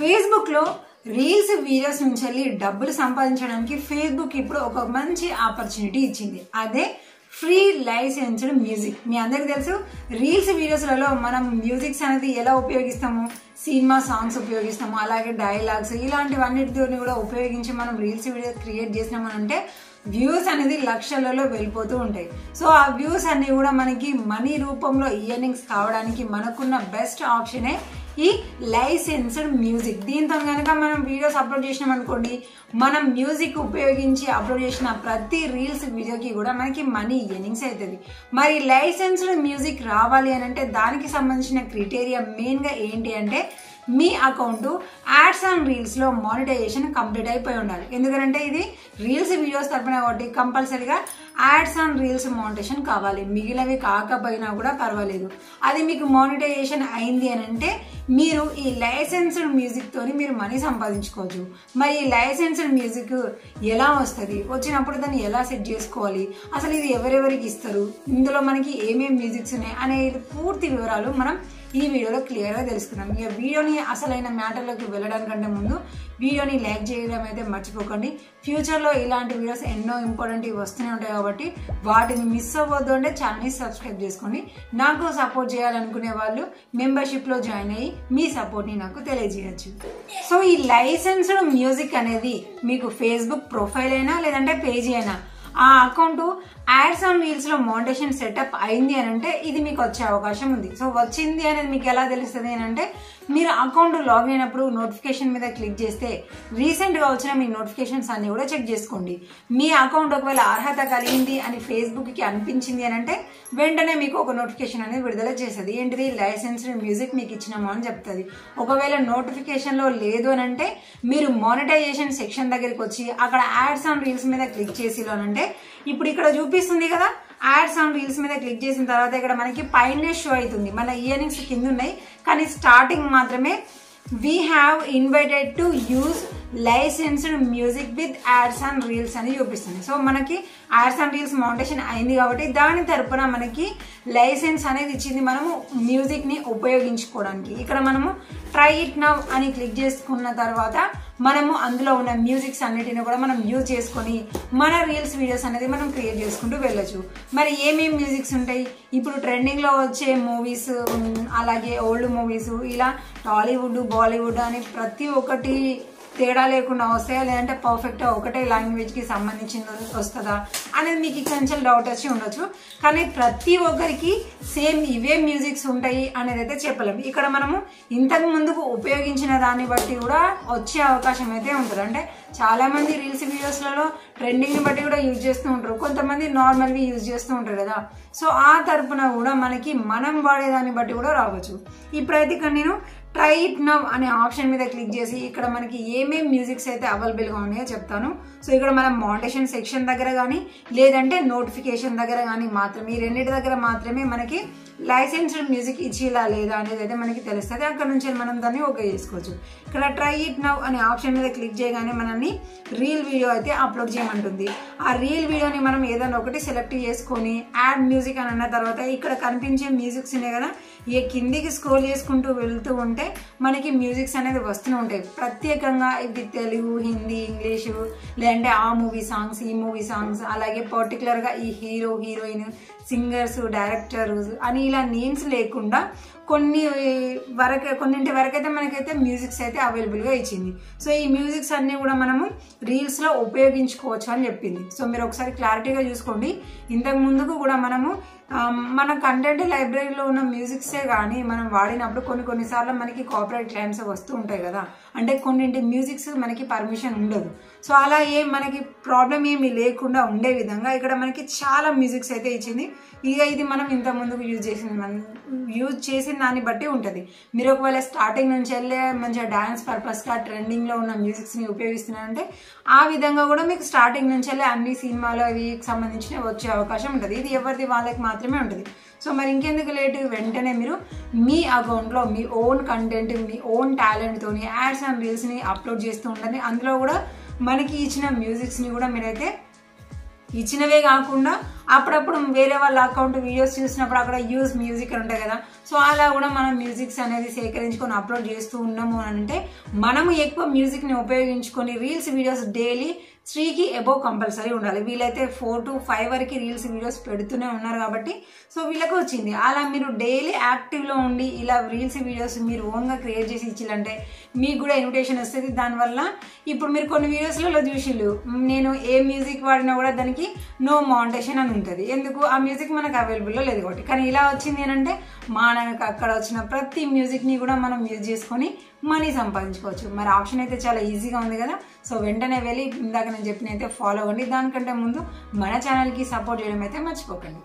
Facebook లో reels videos నుంచి వెళ్ళి డబ్బులు సంపాదించడానికి ఫేస్బుక్ ఇప్పుడు ఒక మంచి ఆపర్చునిటీ ఇచ్చింది. అదే ఫ్రీ లైసెన్స్డ్ మ్యూజిక్. మీ అందరికి తెలుసు రీల్స్ వీడియోస్లలో మనం మ్యూజిక్స్ అనేది ఎలా ఉపయోగిస్తాము, సినిమా సాంగ్స్ ఉపయోగిస్తాము, అలాగే డైలాగ్స్ ఇలాంటివన్నిటితో కూడా ఉపయోగించి మనం రీల్స్ వీడియో క్రియేట్ చేసినామనంటే వ్యూస్ అనేది లక్షలలో వెళ్ళిపోతూ ఉంటాయి. సో ఆ వ్యూస్ అన్ని కూడా మనకి మనీ రూపంలో ఇయర్నింగ్స్ కావడానికి మనకున్న బెస్ట్ ఆప్షనే ఈ లైసెన్స్డ్ మ్యూజిక్. దీంతో కనుక మనం వీడియోస్ అప్లోడ్ చేసినాం అనుకోండి, మనం మ్యూజిక్ ఉపయోగించి అప్లోడ్ చేసిన ప్రతి రీల్స్ వీడియోకి కూడా మనకి మనీ ఇయర్నింగ్స్ అవుతుంది. మరి లైసెన్స్డ్ మ్యూజిక్ రావాలి అని అంటే దానికి సంబంధించిన క్రైటీరియా మెయిన్గా ఏంటి అంటే మీ అకౌంట్ యాడ్స్ అండ్ రీల్స్ లో మానిటైజేషన్ కంప్లీట్ అయిపోయి ఉండాలి. ఎందుకంటే ఇది రీల్స్ వీడియోస్ తరపున కాబట్టి కంపల్సరీగా యాడ్స్ అండ్ రీల్స్ మానిటైజేషన్ కావాలి. మిగిలినవి కాకపోయినా కూడా పర్వాలేదు. అది మీకు మానిటైజేషన్ అయింది అని అంటే మీరు ఈ లైసెన్స్డ్ మ్యూజిక్ తోని మీరు మనీ సంపాదించుకోవచ్చు. మరి ఈ లైసెన్స్డ్ మ్యూజిక్ ఎలా వస్తుంది, వచ్చినప్పుడు దాన్ని ఎలా సెట్ చేసుకోవాలి, అసలు ఇది ఎవరెవరికి ఇస్తారు, ఇందులో మనకి ఏమేమి మ్యూజిక్స్ ఉన్నాయి అనేది పూర్తి వివరాలు మనం ఈ వీడియోలో క్లియర్గా తెలుసుకున్నాం. ఇక వీడియోని అసలైన మ్యాటర్లోకి వెళ్ళడానికంటే ముందు వీడియోని లైక్ చేయడం అయితే మర్చిపోకండి. ఫ్యూచర్లో ఇలాంటి వీడియోస్ ఎన్నో ఇంపార్టెంట్ వస్తూనే ఉంటాయి కాబట్టి వాటిని మిస్ అవ్వద్దు అంటే ఛానల్ని సబ్స్క్రైబ్ చేసుకోండి. నాకు సపోర్ట్ చేయాలనుకునే వాళ్ళు మెంబర్షిప్లో జాయిన్ అయ్యి మీ సపోర్ట్ని నాకు తెలియజేయచ్చు. సో ఈ లైసెన్స్డ్ మ్యూజిక్ అనేది మీకు ఫేస్బుక్ ప్రొఫైల్ అయినా లేదంటే పేజీ అయినా ఆ అకౌంట్ యాడ్స్ అండ్ రీల్స్ లో మానిటైజేషన్ సెటప్ అయింది అని అంటే ఇది మీకు వచ్చే అవకాశం ఉంది. సో వచ్చింది అనేది మీకు ఎలా తెలుస్తుంది అని అంటే మీరు అకౌంట్ లాగిన్ అయినప్పుడు నోటిఫికేషన్ మీద క్లిక్ చేస్తే రీసెంట్ గా వచ్చిన మీ నోటిఫికేషన్స్ అన్ని కూడా చెక్ చేసుకోండి. మీ అకౌంట్ ఒకవేళ అర్హత కలిగింది అని ఫేస్బుక్ కి అనిపించింది అని అంటే వెంటనే మీకు ఒక నోటిఫికేషన్ అనేది విడుదల చేస్తుంది. ఏంటిది, లైసెన్స్డ్ మ్యూజిక్ మీకు ఇచ్చినాము అని చెప్తుంది. ఒకవేళ నోటిఫికేషన్ లో లేదు అని అంటే మీరు మానిటైజేషన్ సెక్షన్ దగ్గరికి వచ్చి అక్కడ యాడ్స్ అండ్ రీల్స్ మీద క్లిక్ చేసి అంటే ఇప్పుడు ఇక్కడ చూపిస్తుంది కదా, యాడ్స్ అండ్ రీల్స్ మీద క్లిక్ చేసిన తర్వాత ఇక్కడ మనకి పైన షో అవుతుంది. మన ఇయర్నింగ్స్ కింద ఉన్నాయి కానీ స్టార్టింగ్ మాత్రమే we have invited to use licensed music with ads and reels అని చూపిస్తుంది. సో మనకి యాడ్స్ అండ్ రీల్స్ మౌంటేషన్ అయింది కాబట్టి దాని తరపున మనకి లైసెన్స్ అనేది ఇచ్చింది మనము మ్యూజిక్ ని ఉపయోగించుకోవడానికి. ఇక్కడ మనము ట్రై ఇట్ నవ్ అని క్లిక్ చేసుకున్న తర్వాత మనము అందులో ఉన్న మ్యూజిక్స్ అన్నిటిని కూడా మనం యూజ్ చేసుకొని మన రీల్స్ వీడియోస్ అనేది మనం క్రియేట్ చేసుకుంటూ వెళ్ళొచ్చు. మరి ఏమేమి మ్యూజిక్స్ ఉంటాయి, ఇప్పుడు ట్రెండింగ్ లో వచ్చే మూవీస్, అలాగే ఓల్డ్ మూవీస్, ఇలా టాలీవుడ్ బాలీవుడ్ అని ప్రతి ఒక్కటి తేడా లేకుండా వస్తాయా లేదంటే పర్ఫెక్ట్గా ఒకటే లాంగ్వేజ్ కి సంబంధించింది వస్తుందా అనేది మీకు కొంచెం డౌట్ వచ్చి ఉండొచ్చు. కానీ ప్రతి ఒక్కరికి సేమ్ ఇవే మ్యూజిక్స్ ఉంటాయి అనేది అయితే చెప్పలేము. ఇక్కడ మనము ఇంతకు ముందుకు ఉపయోగించిన దాన్ని బట్టి కూడా వచ్చే అవకాశం అయితే ఉంటుంది. అంటే చాలా మంది రీల్స్ వీడియోస్లలో ట్రెండింగ్ ని బట్టి కూడా యూజ్ చేస్తూ ఉంటారు, కొంతమంది నార్మల్గా యూజ్ చేస్తూ ఉంటారు కదా. సో ఆ తరపున కూడా మనకి మనం వాడేదాన్ని బట్టి కూడా రావచ్చు. ఇప్పుడైతే ఇక్కడ నేను ట్రై ఇట్ నవ్ అనే ఆప్షన్ మీద క్లిక్ చేసి ఇక్కడ మనకి ఏమేమి మ్యూజిక్స్ అయితే అవైలబుల్గా ఉన్నాయో చెప్తాను. సో ఇక్కడ మనం మానిటైజేషన్ సెక్షన్ దగ్గర కానీ లేదంటే నోటిఫికేషన్ దగ్గర కానీ మాత్రమే ఈ రెండింటి దగ్గర మాత్రమే మనకి లైసెన్స్డ్ మ్యూజిక్ ఇచ్చిలా లేదా అనేది అయితే మనకి తెలుస్తుంది. అక్కడ నుంచి మనం దాన్ని ఓకే చేసుకోవచ్చు. ఇక్కడ ట్రై ఇట్ నవ్ అనే ఆప్షన్ మీద క్లిక్ చేయగానే మనల్ని రీల్ వీడియో అయితే అప్లోడ్ చేయమంటుంది. ఆ రీల్ వీడియోని మనం ఏదైనా ఒకటి సెలెక్ట్ చేసుకొని యాడ్ మ్యూజిక్ అని అన్న తర్వాత ఇక్కడ కనిపించే మ్యూజిక్స్ ఉన్నాయి కదా, ఏ కిందికి స్క్రోల్ చేసుకుంటూ వెళ్తూ ఉంటే మనకి మ్యూజిక్స్ అనేది వస్తూనే ఉంటాయి. ప్రత్యేకంగా ఇది తెలుగు, హిందీ, ఇంగ్లీషు, లేదంటే ఆ మూవీ సాంగ్స్, ఈ మూవీ సాంగ్స్, అలాగే పర్టికులర్గా ఈ హీరో హీరోయిన్, సింగర్స్, డైరెక్టర్స్ అని ఇలా నేమ్స్ లేకుండా కొన్నింటి వరకైతే మనకైతే మ్యూజిక్స్ అయితే అవైలబుల్గా ఇచ్చింది. సో ఈ మ్యూజిక్స్ అన్ని కూడా మనము రీల్స్లో ఉపయోగించుకోవచ్చు అని చెప్పింది. సో మీరు ఒకసారి క్లారిటీగా చూసుకోండి. ఇంతకు ముందుకు కూడా మనము మన కంటెంట్ లైబ్రరీలో ఉన్న మ్యూజిక్సే కానీ మనం వాడినప్పుడు కొన్నిసార్లు మనకి కాపీరైట్ క్లెయిమ్స్ వస్తూ ఉంటాయి కదా. అంటే కొన్నింటి మ్యూజిక్స్ మనకి పర్మిషన్ ఉండదు. సో అలా మనకి ప్రాబ్లం ఏమి లేకుండా ఉండే విధంగా ఇక్కడ మనకి చాలా మ్యూజిక్స్ అయితే ఇచ్చింది. ఇక ఇది మనం ఇంత ముందుకు యూజ్ చేసిన దాన్ని బట్టి ఉంటుంది. మీరు ఒకవేళ స్టార్టింగ్ నుంచి వెళ్ళే మంచిగా డాన్స్ పర్పస్గా ట్రెండింగ్లో ఉన్న మ్యూజిక్స్ని ఉపయోగిస్తున్నారంటే ఆ విధంగా కూడా మీకు స్టార్టింగ్ నుంచి వెళ్ళే అన్ని సినిమాలు అవి సంబంధించినవి వచ్చే అవకాశం ఉంటుంది. ఇది ఎవరిది వాళ్ళకి మాత్రమే ఉంటుంది. సో మరి ఇంకెందుకు లేట్, వెంటనే మీరు మీ అకౌంట్లో మీ ఓన్ కంటెంట్, మీ ఓన్ టాలెంట్తోని యాడ్స్ అండ్ రీల్స్ని అప్లోడ్ చేస్తూ ఉండండి. అందులో కూడా మనకి ఇచ్చిన మ్యూజిక్స్ని కూడా మీరైతే ఇచ్చినవే కాకుండా అప్పుడప్పుడు వేరే వాళ్ళ అకౌంట్ వీడియోస్ చూసినప్పుడు అక్కడ యూజ్ మ్యూజిక్ అని ఉంటాయి కదా, సో అలా కూడా మనం మ్యూజిక్స్ అనేది సేకరించుకొని అప్లోడ్ చేస్తూ ఉన్నాము అని అంటే మనము ఎక్కువ మ్యూజిక్ ని ఉపయోగించుకొని రీల్స్ వీడియోస్ డైలీ 3కి అబోవ్ కంపల్సరీ ఉండాలి. వీళ్ళైతే 4 to 5 వరకు రీల్స్ వీడియోస్ పెడుతూనే ఉన్నారు కాబట్టి సో వీళ్ళకి వచ్చింది. అలా మీరు డైలీ యాక్టివ్లో ఉండి ఇలా రీల్స్ వీడియోస్ మీరు ఓన్గా క్రియేట్ చేసి ఇచ్చిల్లంటే మీకు కూడా ఇన్విటేషన్ వస్తుంది. దానివల్ల ఇప్పుడు మీరు కొన్ని వీడియోస్లలో చూసిళ్ళు, నేను ఏ మ్యూజిక్ వాడినా కూడా దానికి నో మౌంటేషన్ అని ఉంటుంది. ఎందుకు? ఆ మ్యూజిక్ మనకు అవైలబుల్లో లేదు కాబట్టి. కానీ ఇలా వచ్చింది ఏంటంటే మనకు అక్కడ వచ్చిన ప్రతి మ్యూజిక్ని కూడా మనం యూజ్ చేసుకొని మనీ సంపాదించుకోవచ్చు. మరి ఆప్షన్ అయితే చాలా ఈజీగా ఉంది కదా. సో వెంటనే వెళ్ళి ఇందాక నేను చెప్పినైతే ఫాలో అవ్వండి. దానికంటే ముందు మన ఛానల్కి సపోర్ట్ చేయడం అయితే మర్చిపోకండి.